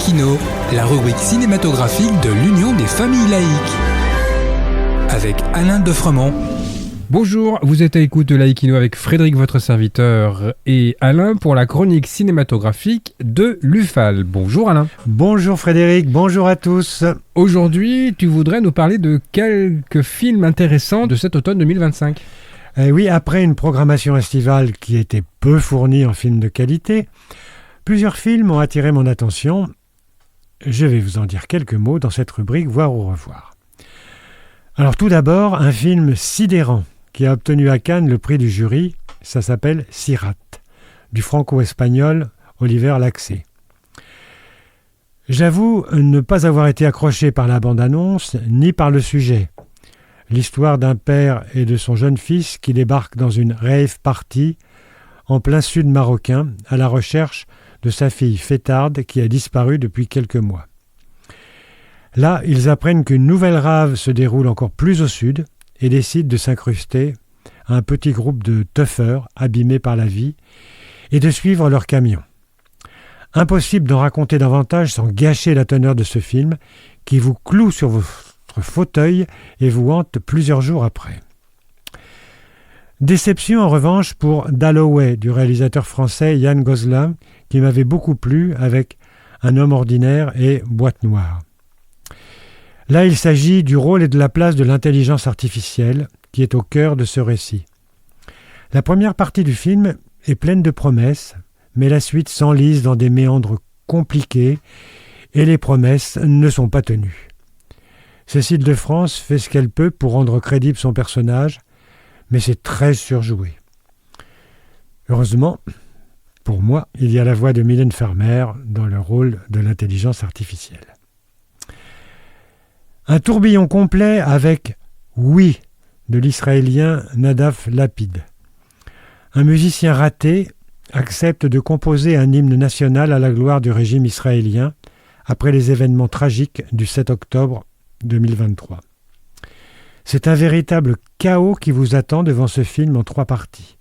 Laïkino, la rubrique cinématographique de l'Union des familles laïques. Avec Alain Defremont. Bonjour, vous êtes à l'écoute de Laïkino avec Frédéric, votre serviteur, et Alain pour la chronique cinématographique de l'UFAL. Bonjour Alain. Bonjour Frédéric, bonjour à tous. Aujourd'hui, tu voudrais nous parler de quelques films intéressants de cet automne 2025. Oui, après une programmation estivale qui était peu fournie en films de qualité, plusieurs films ont attiré mon attention. Je vais vous en dire quelques mots dans cette rubrique Voir ou revoir. Alors tout d'abord, un film sidérant qui a obtenu à Cannes le prix du jury, ça s'appelle Sirat, du franco-espagnol Oliver Laxé. J'avoue ne pas avoir été accroché par la bande-annonce ni par le sujet. L'histoire d'un père et de son jeune fils qui débarquent dans une rave party en plein sud marocain à la recherche de sa fille fêtarde qui a disparu depuis quelques mois. Là, ils apprennent qu'une nouvelle rave se déroule encore plus au sud et décident de s'incruster à un petit groupe de toughers abîmés par la vie et de suivre leur camion. Impossible d'en raconter davantage sans gâcher la teneur de ce film qui vous cloue sur votre fauteuil et vous hante plusieurs jours après. Déception en revanche pour Dalloway du réalisateur français Yann Gozlan qui m'avait beaucoup plu avec Un homme ordinaire et Boîte noire. Là, il s'agit du rôle et de la place de l'intelligence artificielle qui est au cœur de ce récit. La première partie du film est pleine de promesses, mais la suite s'enlise dans des méandres compliqués et les promesses ne sont pas tenues. Cécile de France fait ce qu'elle peut pour rendre crédible son personnage, mais c'est très surjoué. Heureusement, pour moi, il y a la voix de Mylène Farmer dans le rôle de l'intelligence artificielle. Un tourbillon complet avec « Oui » de l'Israélien Nadav Lapid. Un musicien raté accepte de composer un hymne national à la gloire du régime israélien après les événements tragiques du 7 octobre 2023. C'est un véritable chaos qui vous attend devant ce film en 3 parties.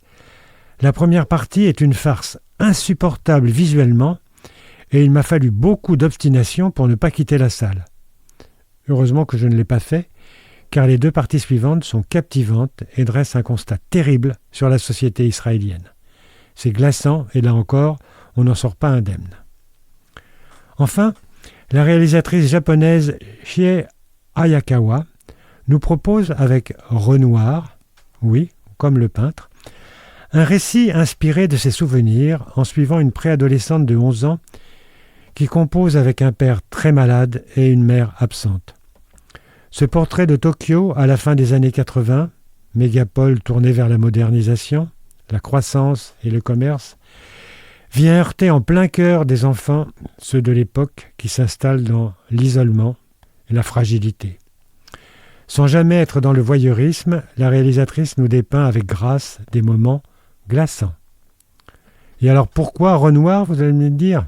La première partie est une farce insupportable visuellement et il m'a fallu beaucoup d'obstination pour ne pas quitter la salle. Heureusement que je ne l'ai pas fait, car les 2 parties suivantes sont captivantes et dressent un constat terrible sur la société israélienne. C'est glaçant et là encore, on n'en sort pas indemne. Enfin, la réalisatrice japonaise Chie Hayakawa nous propose avec Renoir, oui, comme le peintre, un récit inspiré de ses souvenirs en suivant une préadolescente de 11 ans qui compose avec un père très malade et une mère absente. Ce portrait de Tokyo à la fin des années 80, mégapole tournée vers la modernisation, la croissance et le commerce, vient heurter en plein cœur des enfants, ceux de l'époque qui s'installent dans l'isolement et la fragilité. Sans jamais être dans le voyeurisme, la réalisatrice nous dépeint avec grâce des moments glaçants. Et alors pourquoi Renoir, vous allez me dire ?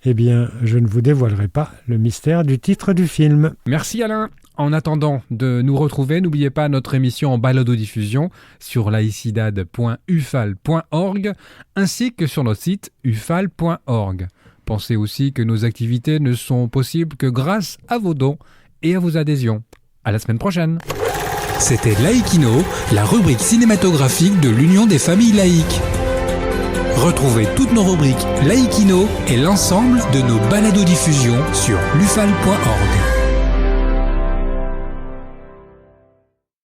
Eh bien, je ne vous dévoilerai pas le mystère du titre du film. Merci Alain. En attendant de nous retrouver, n'oubliez pas notre émission en balado-diffusion sur laicidad.ufal.org ainsi que sur notre site ufal.org. Pensez aussi que nos activités ne sont possibles que grâce à vos dons et à vos adhésions. À la semaine prochaine. C'était Laïkino, la rubrique cinématographique de l'Union des familles laïques. Retrouvez toutes nos rubriques Laïkino et l'ensemble de nos balados-diffusions sur lufal.org.